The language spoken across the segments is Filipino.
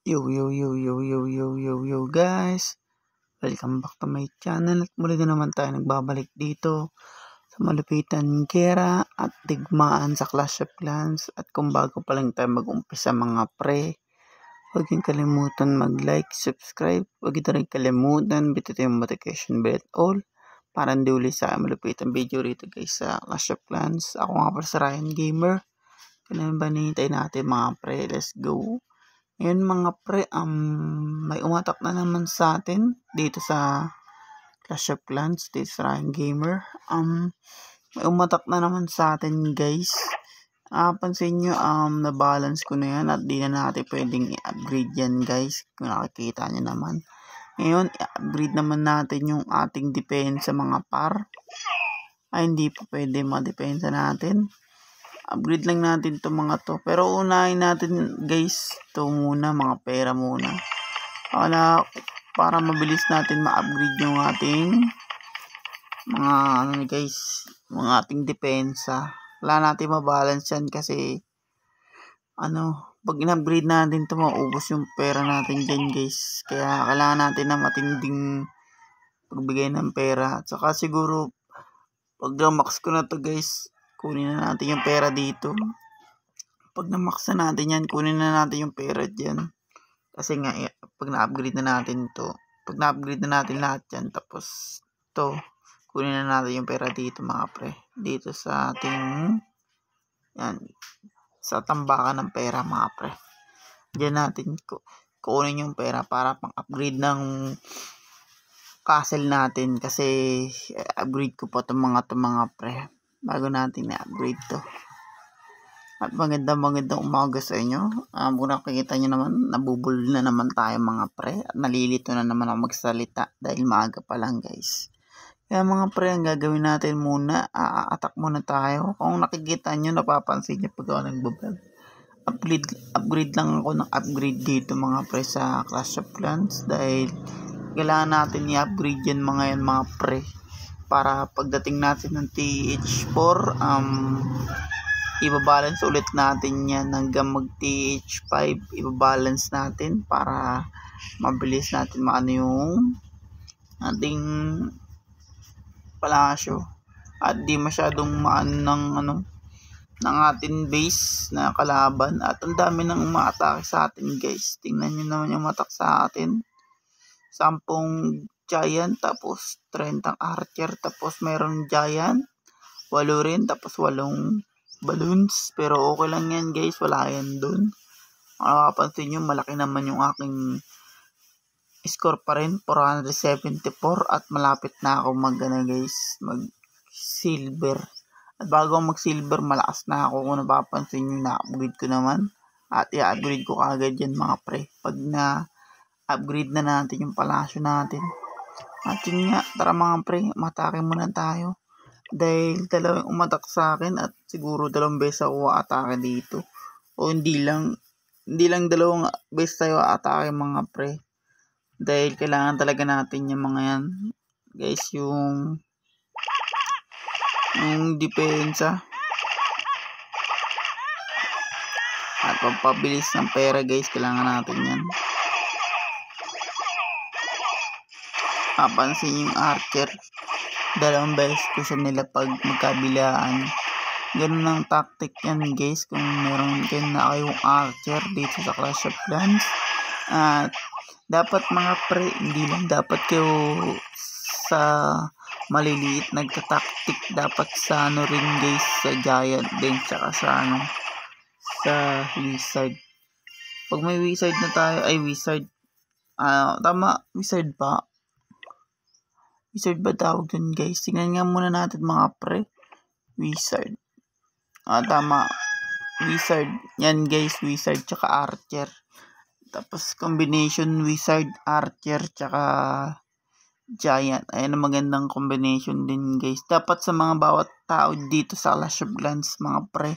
Yo guys! Welcome back to my channel at muli na naman tayo nagbabalik dito sa malupitan gera at digmaan sa Clash of Clans. At kung bago pa lang tayo mag-umpisa mga pre, huwag yung kalimutan mag-like, subscribe, huwag ito rin kalimutan bitutin yung notification bell at all para hindi uli sa malupitan video rito guys sa Clash of Clans. Ako nga pa sa Ryan Gamer. Kailan ba nihintay natin mga pre? Let's go! Ngayon mga pre, may umatak na naman sa atin dito sa Clash of Clans, dito sa Ryan Gamer. May umatak na naman sa atin guys. Pansin nyo, na-balance ko na yan at di na natin pwedeng i-upgrade yan guys. Kung nakikita nyo naman. Ngayon, i-upgrade naman natin yung ating depensa mga par. Ay, hindi pa pwede ma-depensa natin. Upgrade lang natin to mga to. Pero unahin natin guys, to muna, mga pera muna. Para mabilis natin ma-upgrade yung ating mga guys, mga ating depensa. Wala natin mabalance yan kasi pag in-upgrade natin to, maubos yung pera natin dyan guys. Kaya kailangan natin na matinding pagbigay ng pera. At saka siguro pag na-max ko na to guys, kunin na natin yung pera dito. Pag na-max na natin yan, kunin na natin yung pera dyan. Kasi nga, pag na-upgrade na natin to, pag na-upgrade na natin lahat yan, tapos to, kunin na natin yung pera dito mga pre. Dito sa ating, yan, sa tambakan ng pera mga pre. Diyan natin kunin yung pera para pang-upgrade ng castle natin. Kasi, upgrade ko pa itong mga pre. Bago natin na-upgrade to. At magandang umaga sa inyo. Kung nakikita nyo naman, nabubul na naman tayo mga pre. At nalilito na naman ako magsalita dahil maaga pa lang guys. Kaya mga pre, ang gagawin natin muna, attack muna tayo. Kung nakikita nyo, napapansin nyo pag ako nagbablog. Upgrade lang ako ng upgrade dito mga pre sa Clash of Clans. Dahil kailangan natin i-upgrade yan mga pre. Para pagdating natin ng TH4, ibabalance ulit natin yan hanggang mag TH5, ibabalance natin para mabilis natin maano yung ating palasyo at di masyadong maano ng ating base na kalaban. At ang dami nang umaatake sa atin guys. Tingnan nyo naman yung umatak sa atin. 10 giant, tapos 30 archer, tapos mayroon giant, 8 rin, tapos 8 balloons. Pero okay lang yan guys, wala yan dun. Makapansin nyo, malaki naman yung aking score pa rin, 474, at malapit na ako mag silver. At bago mag silver, malakas na ako. Kung napapansin nyo, na-upgrade ko naman. At i-upgrade ko agad yan mga pre. Pag na-upgrade na natin yung palasyo natin. At yun nga, tara mga pre, matake muna tayo. Dahil dalawang umatak sa akin at siguro 2 beses ako atake dito. O hindi lang 2 beses tayo atake mga pre. Dahil kailangan talaga natin yung mga yan. Guys, yung depensa. At pampabilis ng pera guys, kailangan natin yan. Papansin yung archer, 2 beses ko siya nila pag magkabilaan. Ganun ang tactic yan guys kung meron kayo na kayong archer dito sa Clash of Clans. At dapat mga pre, hindi lang dapat kayo sa maliliit nagta-tactic, dapat sa rin guys, sa giant din, tsaka sa wizard. Pag may wizard na tayo, wizard ba tawag dun guys? Tingnan nga muna natin mga pre. Wizard. Tama. Wizard. Yan guys, wizard tsaka archer. Tapos combination wizard, archer tsaka giant. Ayan ang magandang combination din guys. Dapat sa mga bawat tao dito sa Clash of Clans mga pre,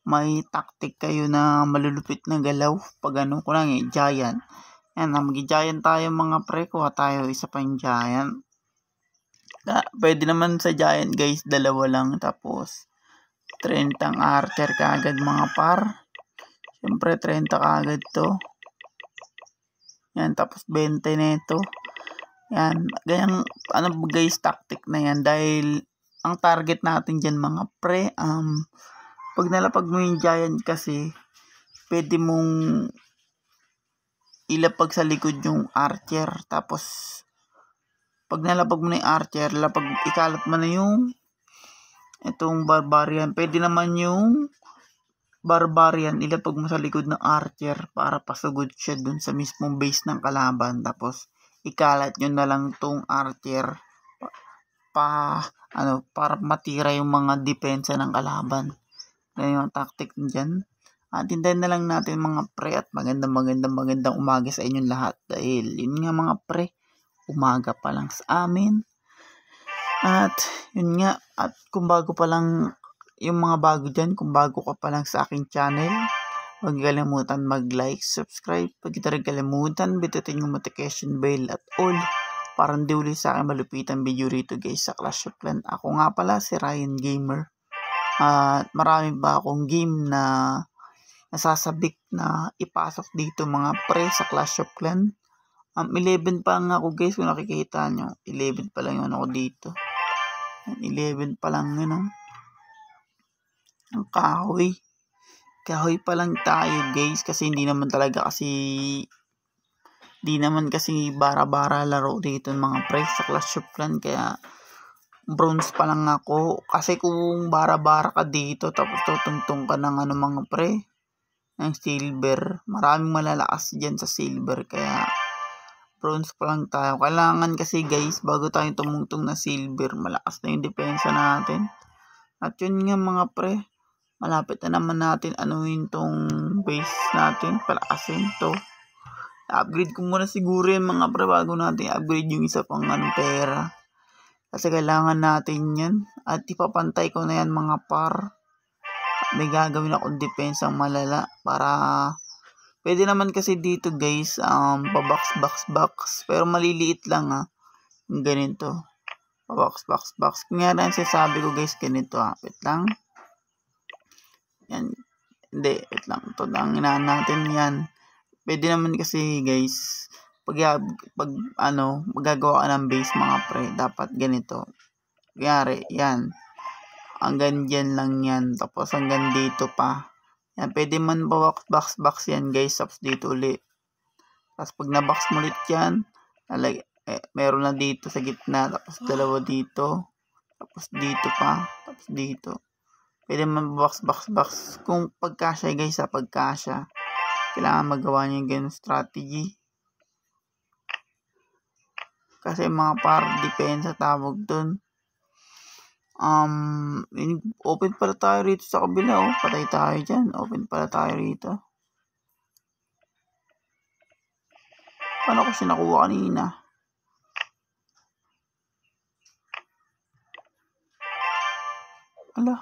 may tactic kayo na malulupit na galaw. Pag giant. Yan, mag-giant tayo mga pre. Kuha tayo isa pang giant. Pwede naman sa giant guys, 2 lang, tapos 30 archer kaagad mga par. Siyempre 30 kaagad to. Yan, tapos 20 neto. Yan, ganyang ano guys, tactic na yan dahil ang target natin dyan mga pre, pag nalapag mo yung giant kasi, pwede mong ilapag sa likod yung archer, tapos pag nalapag mo na yung archer, ikalat mo na yung itong barbarian. Pwede naman yung barbarian ilapag mo sa likod ng archer para pasugod siya dun sa mismong base ng kalaban, tapos ikalat nyo na lang tong archer para matira yung mga depensa ng kalaban. Ganyan yung tactic dyan. At hintayin na lang natin mga pre, at magandang umaga sa inyong lahat dahil yun nga mga pre, umaga pa lang sa amin. At yun nga, at kung bago pa lang yung mga bago dyan, kung bago ka pa lang sa aking channel, huwag kalimutan mag-like, subscribe. Huwag kita rin kalimutan bitutin yung notification bell at all para hindi uli sa akin malupitan video rito guys sa Clash of Clans. Ako nga pala si Ryan Gamer. At marami ba akong game na nasasabik na ipasok dito mga pre sa Clash of Clans. 11 pa lang ako guys, kung nakikita nyo. 11 pa lang yun ako dito. 11 pa lang yun. Ang kahoy. Kahoy pa lang tayo guys, kasi hindi naman kasi bara-bara laro dito mga pre sa Clash of Clans, kaya bronze pa lang ako. Kasi kung bara-bara ka dito tapos tutungtong ka ng mga pre ng silver, maraming malalakas dyan sa silver, kaya bronze pa lang tayo. Kailangan kasi guys, bago tayo tumungtong na silver, malakas na yung depensa natin. At yun nga mga pre, malapit na naman natin anuhin tong base natin, palakasin to. Upgrade ko muna siguro yan mga pre bago natin upgrade yung isa pang pera, kasi kailangan natin yan. At ipapantay ko na yan mga par. May gagawin akong depensang malala para pwede naman kasi dito guys pa-box, pero maliliit lang ganito, pa-box. Kung yan ang sinasabi ko guys, ganito wait lang. Yan. Hindi, wait lang. Ito lang inaan natin yan. Pwede naman kasi guys, pag magagawa ka ng base mga pre, dapat ganito. Kanyari, yan. Hanggang dyan lang yan. Tapos hanggang dito pa. Yan, pwede man box yan guys. Tapos dito ulit. Tapos pag na-box mo ulit yan, meron na dito sa gitna. Tapos dalawa dito. Tapos dito pa. Tapos dito. Pwede man box. Kung pagkasya guys, pagkasya. Kailangan magawa niyo yung ganun strategy. Kasi mga par depensa tawag dun. Open pala tayo rito sa kabila. Patay tayo dyan. Open pala tayo rito. Paano ko siya nakuha kanina? Ala.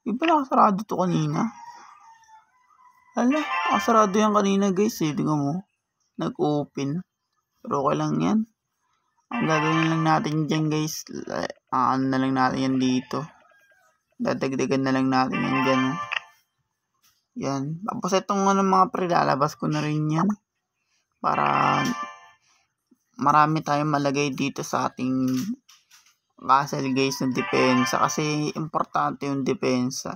Iba nakasarado to kanina. Ala. Nakasarado yan kanina guys. Tingnan mo. Nag-open. Pero okay lang yan. Ang gagawin na lang natin dyan guys, ano na lang natin yan dito. Dadagdagan na lang natin yan dyan. Yan. Tapos itong mga pre, lalabas ko na rin yan. Para marami tayong malagay dito sa ating castle guys ng depensa. Kasi importante yung depensa.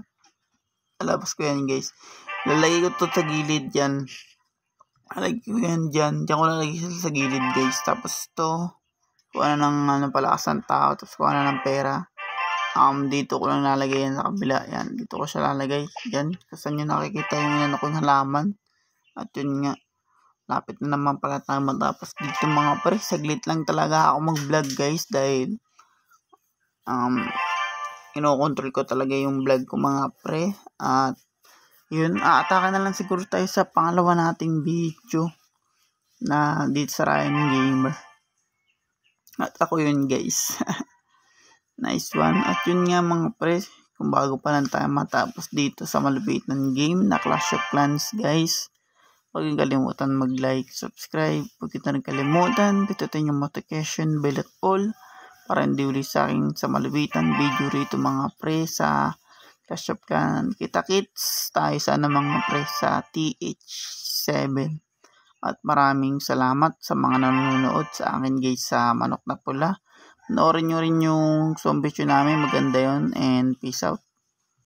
Lalabas ko yan guys. Lalagay ko to sa gilid yan. Lalagay ko yan dyan. Diyan ko lalagay sa gilid guys. Tapos to kuha na ng palakas ng tao, tapos kuha na ng pera. Dito ko lang lalagay yan sa kabila. Yan, dito ko siya lalagay. Yan, kasi nyo nakikita yung kong halaman. At yun nga, lapit na naman pala tayo matapos dito mga pre. Saglit lang talaga ako mag-vlog guys, dahil ino-control ko talaga yung vlog ko mga pre. At yun, aatake na lang siguro tayo sa pangalawa nating video na dito sa Ryan Gamer. At ako yun guys. Nice one. At yun nga mga pre, kung bago pa lang tayo matapos dito sa malupit ng game na Clash of Clans guys, huwag yung kalimutan mag-like, subscribe. Huwag kita rin kalimutan pindutin yung notification bell at all para hindi uli sa akin sa malupitan video rito mga pre sa Clash of Clans. Kita-kits tayo sana mga pre sa TH7. At maraming salamat sa mga nanonood sa akin guys sa Manok na Pula. Panoorin nyo rin yung zombie namin, maganda yun, and peace out.